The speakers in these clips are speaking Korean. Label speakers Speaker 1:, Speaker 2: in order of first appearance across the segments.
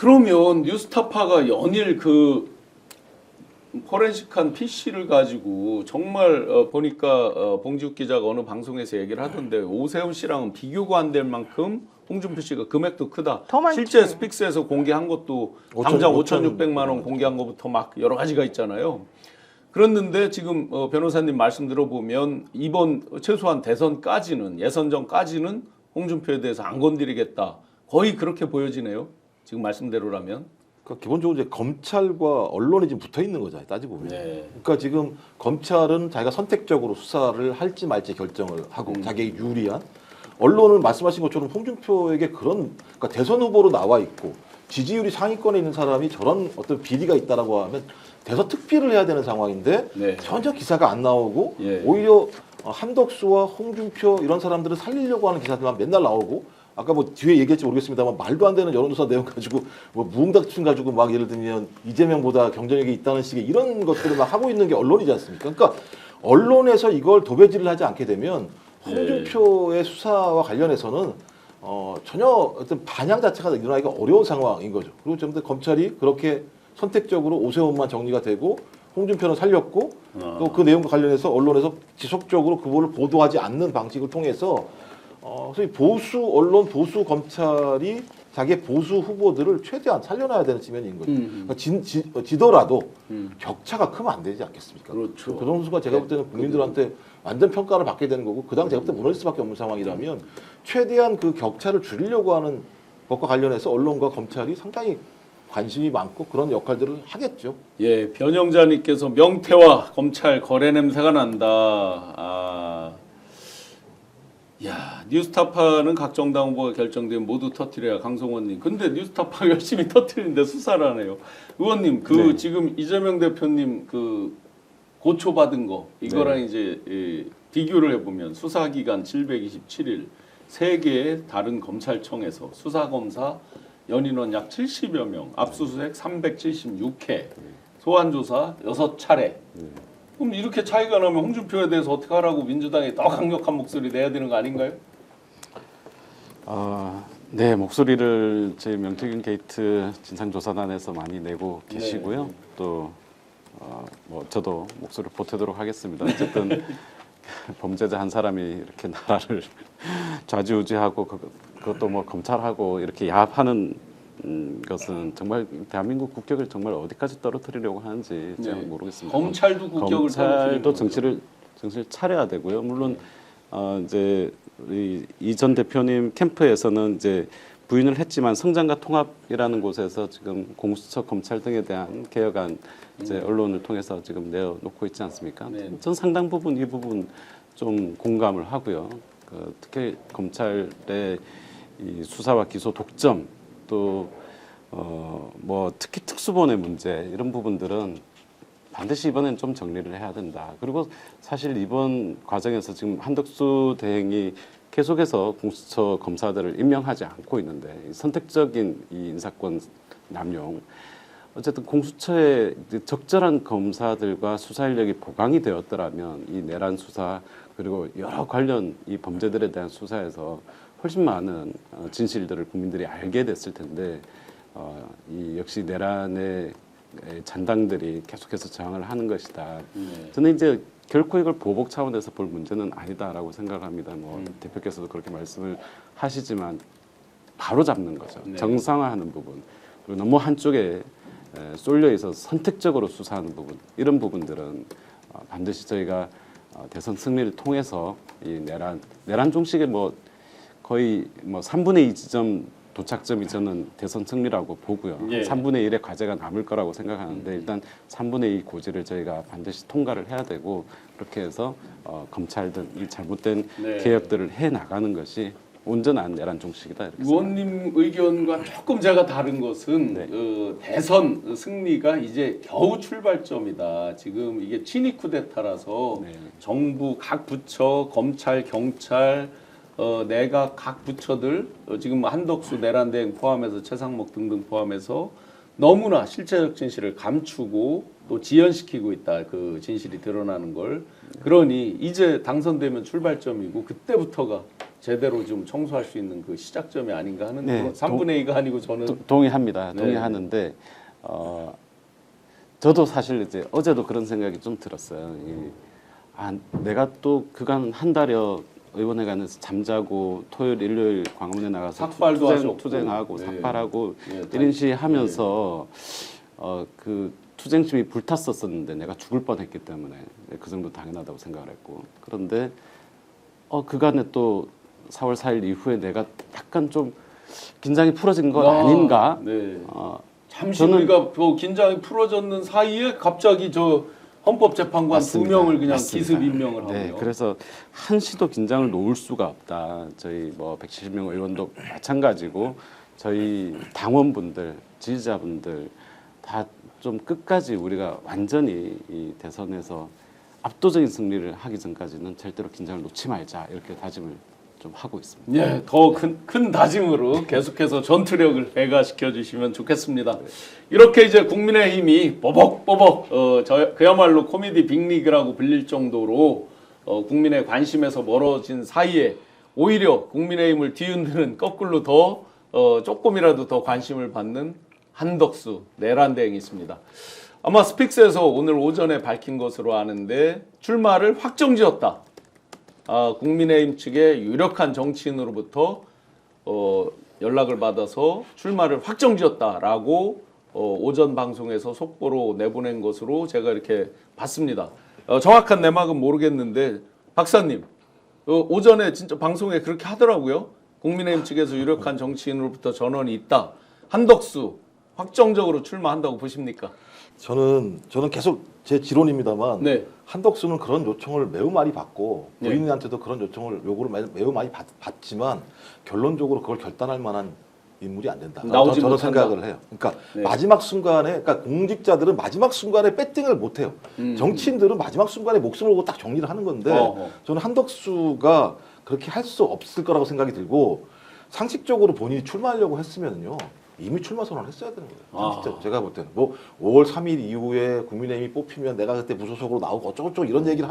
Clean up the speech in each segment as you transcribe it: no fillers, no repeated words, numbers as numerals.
Speaker 1: 그러면 뉴스타파가 연일 그 포렌식한 PC를 가지고 정말 보니까 봉지욱 기자가 어느 방송에서 얘기를 하던데 오세훈 씨랑은 비교가 안 될 만큼 홍준표 씨가 금액도 크다.
Speaker 2: 더 많지.
Speaker 1: 실제 스픽스에서 공개한 것도 당장 5,600만 원 공개한 것부터 막 여러 가지가 있잖아요. 그랬는데 지금 변호사님 말씀 들어보면 이번 최소한 대선까지는 예선 전까지는 홍준표에 대해서 안 건드리겠다. 거의 그렇게 보여지네요. 지금 말씀대로라면.
Speaker 3: 그러니까 기본적으로 이제 검찰과 언론이 지금 붙어 있는 거죠. 따지고 보면.
Speaker 1: 네.
Speaker 3: 그러니까 지금 검찰은 자기가 선택적으로 수사를 할지 말지 결정을 하고 자기에게 유리한, 언론은 말씀하신 것처럼 홍준표에게 그런, 그러니까 대선 후보로 나와 있고 지지율이 상위권에 있는 사람이 저런 어떤 비리가 있다라고 하면 대선 특비를 해야 되는 상황인데
Speaker 1: 네.
Speaker 3: 전혀 기사가 안 나오고
Speaker 1: 예.
Speaker 3: 오히려 한덕수와 홍준표 이런 사람들을 살리려고 하는 기사들만 맨날 나오고, 아까 뭐 뒤에 얘기할지 모르겠습니다만 말도 안 되는 여론조사 내용 가지고 뭐 무응답층 가지고 막 예를 들면 이재명보다 경쟁력이 있다는 식의 이런 것들을 막 하고 있는 게 언론이지 않습니까? 그러니까 언론에서 이걸 도배질을 하지 않게 되면 홍준표의 수사와 관련해서는 전혀 어떤 반향 자체가 일어나기가 어려운 상황인 거죠. 그리고 좀 더 검찰이 그렇게 선택적으로 오세훈만 정리가 되고 홍준표는 살렸고 또 그 내용과 관련해서 언론에서 지속적으로 그거를 보도하지 않는 방식을 통해서 소위 보수 언론, 보수 검찰이 자기의 보수 후보들을 최대한 살려놔야 되는 측면인 거죠. 그러니까 지더라도 격차가 크면 안 되지 않겠습니까?
Speaker 1: 그렇죠.
Speaker 3: 그 정수가 제가 볼 때는 국민들한테 완전 평가를 받게 되는 거고, 그 당 제가 볼 때 무너질 수밖에 없는 상황이라면 최대한 그 격차를 줄이려고 하는 것과 관련해서 언론과 검찰이 상당히 관심이 많고 그런 역할들을 하겠죠.
Speaker 1: 예, 변영자님께서 명태와 검찰 거래 냄새가 난다. 야, 뉴스타파는 각 정당 후보가 결정되면 모두 터뜨려야 강성원님. 근데 뉴스타파 열심히 터뜨리는데 수사를 하네요. 의원님, 그
Speaker 3: 네.
Speaker 1: 지금 이재명 대표님 그 고초 받은 거 이거랑 이제 비교를 해보면 수사 기간 727일 세 개의 다른 검찰청에서 수사 검사 연인원 약 70여 명, 압수수색 376회, 소환 조사 6차례. 그럼 이렇게 차이가 나면 홍준표에 대해서 어떻게 하라고 민주당이 더 강력한 목소리 내야 되는 거 아닌가요?
Speaker 4: 네, 목소리를 저희 명태균 게이트 진상조사단에서 많이 내고 계시고요. 또 뭐 저도 목소리를 보태도록 하겠습니다. 어쨌든 범죄자 한 사람이 이렇게 나라를 좌지우지하고 그것도 뭐 검찰하고 이렇게 야합하는 것은 정말 대한민국 국격을 정말 어디까지 떨어뜨리려고 하는지 제가 모르겠습니다.
Speaker 1: 검찰도 국격을
Speaker 4: 검찰도 정치를 차려야 되고요. 물론 이제 이 전 대표님 캠프에서는 이제 부인을 했지만 성장과 통합이라는 곳에서 지금 공수처 검찰 등에 대한 개혁안 이제 언론을 통해서 지금 내어놓고 있지 않습니까?
Speaker 1: 네.
Speaker 4: 전 상당 부분 이 부분 좀 공감을 하고요. 특히 검찰의 이 수사와 기소 독점 또 뭐 특히 특수본의 문제 이런 부분들은 반드시 이번엔 좀 정리를 해야 된다. 그리고 사실 이번 과정에서 지금 한덕수 대행이 계속해서 공수처 검사들을 임명하지 않고 있는데 선택적인 이 인사권 남용, 어쨌든 공수처의 적절한 검사들과 수사 인력이 보강이 되었더라면 이 내란 수사 그리고 여러 관련 이 범죄들에 대한 수사에서 훨씬 많은 진실들을 국민들이 알게 됐을 텐데 이 역시 내란의 잔당들이 계속해서 저항을 하는 것이다. 저는 이제 결코 이걸 보복 차원에서 볼 문제는 아니다라고 생각합니다. 뭐 대표께서도 그렇게 말씀을 하시지만 바로 잡는 거죠.
Speaker 1: 네.
Speaker 4: 정상화하는 부분 그리고 너무 한쪽에 쏠려 있어서 선택적으로 수사하는 부분 이런 부분들은 반드시 저희가 대선 승리를 통해서 이 내란 종식의 뭐 거의 뭐 3분의 2 지점 도착점이 저는 대선 승리라고 보고요.
Speaker 1: 예.
Speaker 4: 3분의 1의 과제가 남을 거라고 생각하는데 일단 3분의 2 고지를 저희가 반드시 통과를 해야 되고 그렇게 해서 검찰 등 이 잘못된
Speaker 1: 네.
Speaker 4: 개혁들을 해 나가는 것이 온전한 내란 종식이다 이렇게 생각합니다.
Speaker 1: 의원님 의견과 조금 제가 다른 것은
Speaker 4: 네.
Speaker 1: 대선 승리가 이제 겨우 출발점이다. 지금 이게 친위 쿠데타라서
Speaker 4: 네.
Speaker 1: 정부 각 부처, 검찰, 경찰, 내각 각 부처들 지금 한덕수 내란대행 포함해서 최상목 등등 포함해서 너무나 실체적 진실을 감추고 또 지연시키고 있다. 그 진실이 드러나는 걸. 그러니 이제 당선되면 출발점이고 그때부터가 제대로 좀 청소할 수 있는 그 시작점이 아닌가 하는
Speaker 4: 네,
Speaker 1: 그런 3분의 2가 아니고 저는
Speaker 4: 동의합니다.
Speaker 1: 네.
Speaker 4: 동의하는데 저도 사실 이제 어제도 그런 생각이 좀 들었어요. 내가 또 그간 한 달여 의원회관에서 잠자고 토요일 일요일 광화문에 나가서
Speaker 1: 삭발도 하셨고.
Speaker 4: 투쟁하고
Speaker 1: 네.
Speaker 4: 삭발하고
Speaker 1: 네,
Speaker 4: 1인 시위 하면서 그 투쟁심이 불탔었었는데 내가 죽을 뻔했기 때문에 그 정도 당연하다고 생각을 했고, 그런데 그간에 또 4월 4일 이후에 내가 약간 좀 긴장이 풀어진 건 아닌가.
Speaker 1: 네. 잠시
Speaker 4: 저는-
Speaker 1: 우리가 그 긴장이 풀어졌는 사이에 갑자기 저 헌법재판관
Speaker 4: 맞습니다.
Speaker 1: 2명을 그냥
Speaker 4: 맞습니다.
Speaker 1: 기습 임명을 하고요.
Speaker 4: 네, 그래서 한시도 긴장을 놓을 수가 없다. 저희 뭐 170명 의원도 마찬가지고 저희 당원분들, 지지자분들 다 좀 끝까지 우리가 완전히 이 대선에서 압도적인 승리를 하기 전까지는 절대로 긴장을 놓지 말자, 이렇게 다짐을 좀 하고 있습니다.
Speaker 1: 예, 더 큰 다짐으로 계속해서 전투력을 배가시켜 주시면 좋겠습니다. 이렇게 이제 국민의힘이 뽀벅뽀벅 그야말로 코미디 빅리그라고 불릴 정도로 국민의 관심에서 멀어진 사이에 오히려 국민의힘을 뒤흔드는 거꾸로 더 조금이라도 더 관심을 받는 한덕수 내란대행이 있습니다. 아마 스픽스에서 오늘 오전에 밝힌 것으로 아는데 출마를 확정지었다. 국민의힘 측의 유력한 정치인으로부터 연락을 받아서 출마를 확정지었다라고 오전 방송에서 속보로 내보낸 것으로 제가 이렇게 봤습니다. 정확한 내막은 모르겠는데 박사님, 오전에 진짜 방송에 그렇게 하더라고요. 국민의힘 측에서 유력한 정치인으로부터 전원이 있다. 한덕수 확정적으로 출마한다고 보십니까?
Speaker 3: 저는 계속 제 지론입니다만
Speaker 1: 네.
Speaker 3: 한덕수는 그런 요청을 매우 많이 받고
Speaker 1: 네.
Speaker 3: 본인한테도 그런 요구를 매우 많이 받지만 결론적으로 그걸 결단할 만한 인물이 안 된다.
Speaker 1: 나오지
Speaker 3: 저는
Speaker 1: 못한다.
Speaker 3: 생각을 해요. 그러니까
Speaker 1: 네.
Speaker 3: 마지막 순간에, 그러니까 공직자들은 마지막 순간에 배팅을 못 해요. 정치인들은 마지막 순간에 목숨을 걸고 딱 정리를 하는 건데 저는 한덕수가 그렇게 할 수 없을 거라고 생각이 들고, 상식적으로 본인이 출마하려고 했으면요 이미 출마 선언을 했어야 되는 거예요. 상식적으로 제가 볼 때는 뭐 5월 3일 이후에 국민의힘이 뽑히면 내가 그때 무소속으로 나오고 어쩌고저쩌고 이런 얘기를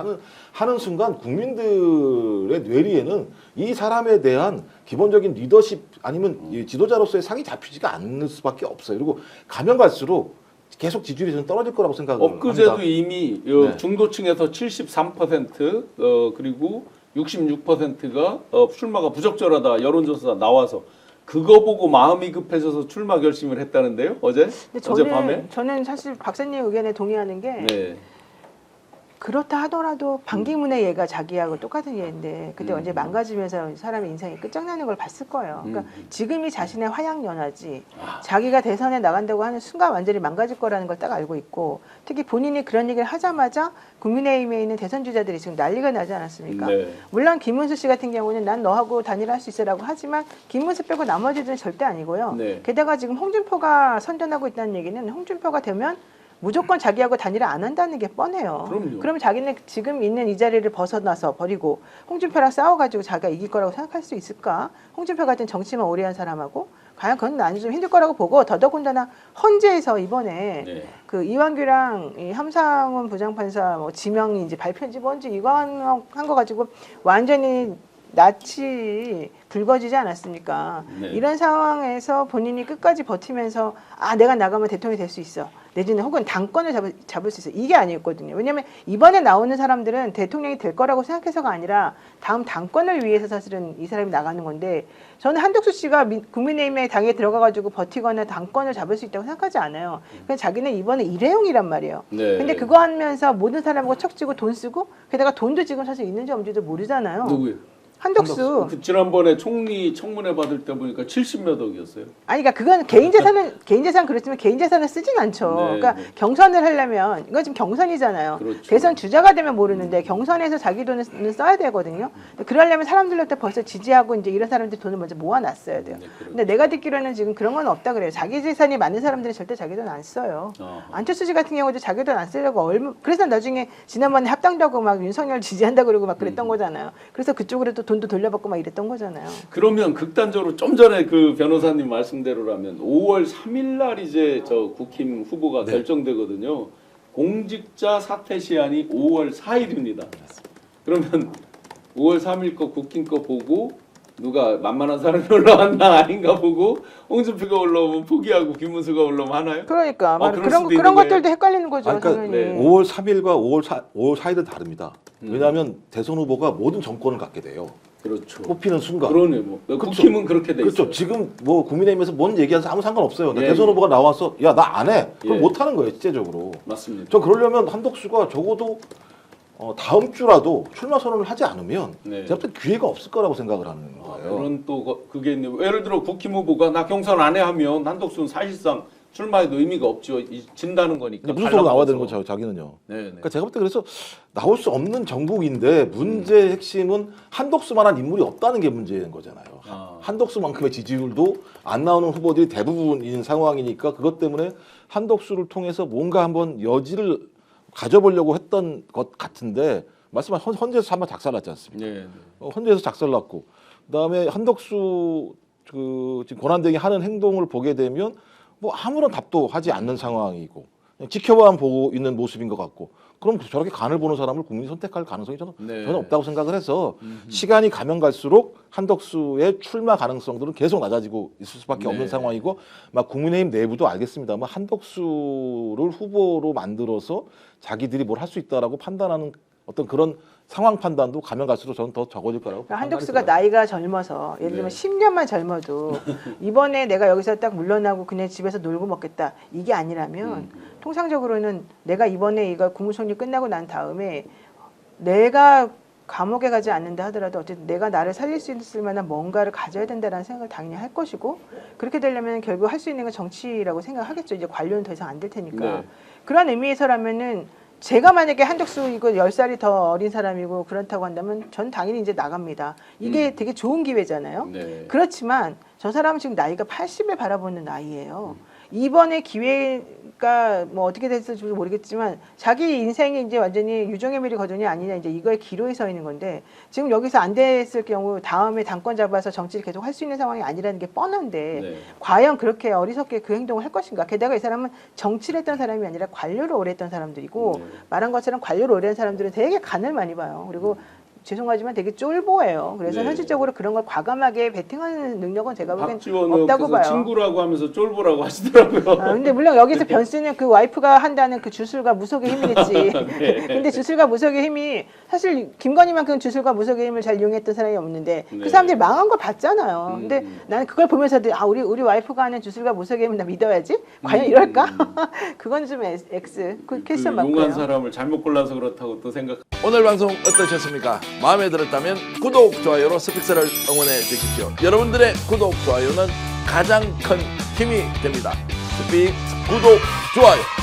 Speaker 3: 하는 순간 국민들의 뇌리에는 이 사람에 대한 기본적인 리더십 아니면 이 지도자로서의 상이 잡히지가 않을 수밖에 없어요. 그리고 가면 갈수록 계속 지지율이 좀 떨어질 거라고 생각을
Speaker 1: 엊그제도
Speaker 3: 합니다.
Speaker 1: 이미
Speaker 3: 네.
Speaker 1: 중도층에서 73% 그리고 66%가 출마가 부적절하다 여론조사 나와서 그거 보고 마음이 급해져서 출마 결심을 했다는데요. 어제?
Speaker 2: 근데
Speaker 1: 어젯밤에?
Speaker 2: 저는 사실 박사님 의견에 동의하는 게
Speaker 1: 네.
Speaker 2: 그렇다 하더라도 반기문의 얘가 자기하고 똑같은 얘인데 그때 언제 망가지면서 사람의 인생이 끝장나는 걸 봤을 거예요. 그러니까 지금이 자신의 화양연화지 자기가 대선에 나간다고 하는 순간 완전히 망가질 거라는 걸 딱 알고 있고, 특히 본인이 그런 얘기를 하자마자 국민의힘에 있는 대선 주자들이 지금 난리가 나지 않았습니까?
Speaker 1: 네.
Speaker 2: 물론 김문수 씨 같은 경우는 난 너하고 단일화할 수 있어라고 하지만 김문수 빼고 나머지들은 절대 아니고요.
Speaker 1: 네.
Speaker 2: 게다가 지금 홍준표가 선전하고 있다는 얘기는 홍준표가 되면 무조건 자기하고 단일화 안 한다는 게 뻔해요.
Speaker 1: 그럼요.
Speaker 2: 그러면 자기는 지금 있는 이 자리를 벗어나서 버리고 홍준표랑 싸워가지고 자기가 이길 거라고 생각할 수 있을까? 홍준표 같은 정치만 오래 한 사람하고 과연 그건 나는 좀 힘들 거라고 보고, 더더군다나 헌재에서 이번에
Speaker 1: 네.
Speaker 2: 그 이완규랑 이 함상훈 부장판사 뭐 지명이 이제 발표인지 뭔지 이거 한 거 가지고 완전히 낯이 붉어지지 않았습니까?
Speaker 1: 네.
Speaker 2: 이런 상황에서 본인이 끝까지 버티면서 내가 나가면 대통령이 될 수 있어. 내지는 혹은 당권을 잡을 수 있어. 이게 아니었거든요. 왜냐하면 이번에 나오는 사람들은 대통령이 될 거라고 생각해서가 아니라 다음 당권을 위해서 사실은 이 사람이 나가는 건데, 저는 한덕수 씨가 국민의힘에 당에 들어가가지고 버티거나 당권을 잡을 수 있다고 생각하지 않아요. 그냥 자기는 이번에 일회용이란 말이에요.
Speaker 1: 네.
Speaker 2: 근데 그거 하면서 모든 사람하고 척지고 돈 쓰고, 게다가 돈도 지금 사실 있는지 없는지도 모르잖아요.
Speaker 1: 누구요?
Speaker 2: 한덕수.
Speaker 1: 그 지난번에 총리 청문회 받을 때 보니까 70몇 억이었어요.
Speaker 2: 아니, 그러니까 그건 개인 재산 그랬지만 개인 재산을 쓰진 않죠.
Speaker 1: 네,
Speaker 2: 그러니까
Speaker 1: 네.
Speaker 2: 경선을 하려면 이건 지금 경선이잖아요.
Speaker 1: 그렇죠.
Speaker 2: 대선 주자가 되면 모르는데 경선에서 자기 돈을 써야 되거든요. 근데 그러려면 사람들한테 벌써 지지하고 이제 이런 사람들 돈을 먼저 모아놨어야 돼요.
Speaker 1: 네, 그렇죠.
Speaker 2: 근데 내가 듣기로는 지금 그런 건 없다 그래요. 자기 재산이 많은 사람들은 절대 자기 돈 안 써요.
Speaker 1: 아하.
Speaker 2: 안철수 씨 같은 경우도 자기 돈 안 쓰려고 그래서 나중에 지난번에 합당도 하고 막 윤석열 지지한다 그러고 막 그랬던 거잖아요. 그래서 그쪽으로 또 돈도 돌려받고 막 이랬던 거잖아요.
Speaker 1: 그러면 극단적으로 좀 전에 그 변호사님 말씀대로라면 5월 3일 날 이제 저 국힘 후보가
Speaker 3: 네.
Speaker 1: 결정되거든요. 공직자 사퇴 시한이 5월 4일입니다. 그러면 5월 3일 거 국힘 거 보고 누가 만만한 사람이 올라왔나 아닌가 보고 홍준표가 올라오면 포기하고 김문수가 올라오면 하나요?
Speaker 2: 그러니까
Speaker 1: 그럴
Speaker 2: 그런
Speaker 1: 수도 있는
Speaker 2: 그런
Speaker 1: 거예요.
Speaker 2: 것들도 헷갈리는 거죠.
Speaker 3: 그러니까
Speaker 2: 당연히.
Speaker 1: 네.
Speaker 3: 5월 3일과 5월 4일은 다릅니다. 왜냐하면 대선 후보가 모든 정권을 갖게 돼요.
Speaker 1: 그렇죠.
Speaker 3: 뽑히는 순간.
Speaker 1: 그러네 뭐. 국힘은 그렇게 돼
Speaker 3: 그렇죠.
Speaker 1: 있어요.
Speaker 3: 지금 뭐 국민의힘에서 뭔 얘기해서 아무 상관없어요. 그러니까
Speaker 1: 예,
Speaker 3: 대선
Speaker 1: 예.
Speaker 3: 후보가 나와서 야 나 안 해. 그럼
Speaker 1: 예.
Speaker 3: 못 하는 거예요, 실제적으로.
Speaker 1: 맞습니다.
Speaker 3: 저 그러려면 한덕수가 적어도 다음 주라도 출마 선언을 하지 않으면
Speaker 1: 네.
Speaker 3: 제가 볼 때 기회가 없을 거라고 생각을 하는
Speaker 1: 아,
Speaker 3: 거예요.
Speaker 1: 그런 또 그게 있네. 예를 들어 국힘 후보가 나 경선 안 해 하면 한덕수는 사실상 출마에도 의미가 없죠. 진다는 거니까.
Speaker 3: 근데 무슨 소리가 나와야 되는
Speaker 1: 갈라먹어서.
Speaker 3: 거죠, 자기는요.
Speaker 1: 네, 네.
Speaker 3: 그러니까 제가 볼 때 그래서 나올 수 없는 정국인데 문제의 핵심은 한덕수만한 인물이 없다는 게 문제인 거잖아요.
Speaker 1: 아.
Speaker 3: 한덕수만큼의 지지율도 안 나오는 후보들이 대부분인 상황이니까 그것 때문에 한덕수를 통해서 뭔가 한번 여지를 가져보려고 했던 것 같은데 말씀하신 헌재에서 한번 작살났지 않습니까?
Speaker 1: 네, 네.
Speaker 3: 헌재에서 작살났고 그다음에 한덕수 그 지금 권한대행이 하는 행동을 보게 되면 뭐 아무런 답도 하지 않는 상황이고 그냥 지켜만 보고 있는 모습인 것 같고 그럼 저렇게 간을 보는 사람을 국민이 선택할 가능성이 저는
Speaker 1: 네.
Speaker 3: 전혀 없다고 생각을 해서 시간이 가면 갈수록 한덕수의 출마 가능성들은 계속 낮아지고 있을 수밖에
Speaker 1: 네.
Speaker 3: 없는 상황이고 막 국민의힘 내부도 알겠습니다만 한덕수를 후보로 만들어서 자기들이 뭘 할 수 있다라고 판단하는 어떤 그런 상황 판단도 가면 갈수록 저는 더 적어질 거라고
Speaker 2: 그러니까
Speaker 3: 판단이
Speaker 2: 한덕수가
Speaker 3: 들어요.
Speaker 2: 나이가 젊어서 예를 들면
Speaker 1: 네.
Speaker 2: 10년만 젊어도 이번에 내가 여기서 딱 물러나고 그냥 집에서 놀고 먹겠다 이게 아니라면 통상적으로는 내가 이번에 이거 국무총리 끝나고 난 다음에 내가 감옥에 가지 않는다 하더라도 어쨌든 내가 나를 살릴 수 있을 만한 뭔가를 가져야 된다라는 생각을 당연히 할 것이고 그렇게 되려면 결국 할 수 있는 건 정치라고 생각하겠죠. 이제 관료는 더 이상 안 될 테니까.
Speaker 1: 네.
Speaker 2: 그런 의미에서라면은 제가 만약에 한덕수 이거 10살이 더 어린 사람이고 그렇다고 한다면 전 당연히 이제 나갑니다. 이게 되게 좋은 기회잖아요.
Speaker 1: 네.
Speaker 2: 그렇지만 저 사람은 지금 나이가 80을 바라보는 나이예요. 이번에 기회가 뭐 어떻게 됐을지 모르겠지만 자기 인생이 이제 완전히 유종의 미리 거둔이 아니냐 이제 이거에 기로에 서 있는 건데 지금 여기서 안 됐을 경우 다음에 당권 잡아서 정치를 계속 할 수 있는 상황이 아니라는 게 뻔한데
Speaker 1: 네.
Speaker 2: 과연 그렇게 어리석게 그 행동을 할 것인가? 게다가 이 사람은 정치를 했던 사람이 아니라 관료를 오래 했던 사람들이고
Speaker 1: 네.
Speaker 2: 말한 것처럼 관료를 오래 한 사람들은 되게 간을 많이 봐요. 그리고 죄송하지만 되게 쫄보예요. 그래서
Speaker 1: 네.
Speaker 2: 현실적으로 그런 걸 과감하게 베팅하는 능력은 제가 보기엔
Speaker 1: 박지원
Speaker 2: 없다고
Speaker 1: 의원께서
Speaker 2: 봐요.
Speaker 1: 친구라고 하면서 쫄보라고 하시더라고요.
Speaker 2: 근데 물론 여기서 변수는 그 와이프가 한다는 그 주술과 무속의 힘이겠지.
Speaker 1: 네.
Speaker 2: 근데 주술과 무속의 힘이 사실 김건희만큼 주술과 무속의 힘을 잘 이용했던 사람이 없는데
Speaker 1: 네.
Speaker 2: 그 사람들이 망한 걸 봤잖아요. 근데
Speaker 1: 음.
Speaker 2: 나는 그걸 보면서도 아 우리 와이프가 하는 주술과 무속의 힘을 나 믿어야지. 과연 이럴까? 그건 좀 X. 그 퀘스천
Speaker 1: 용한
Speaker 2: 맞고요.
Speaker 1: 사람을 잘못 골라서 그렇다고 또 생각.
Speaker 5: 오늘 방송 어떠셨습니까? 마음에 들었다면 구독, 좋아요로 스픽스를 응원해 주십시오. 여러분들의 구독, 좋아요는 가장 큰 힘이 됩니다. 스픽 구독, 좋아요.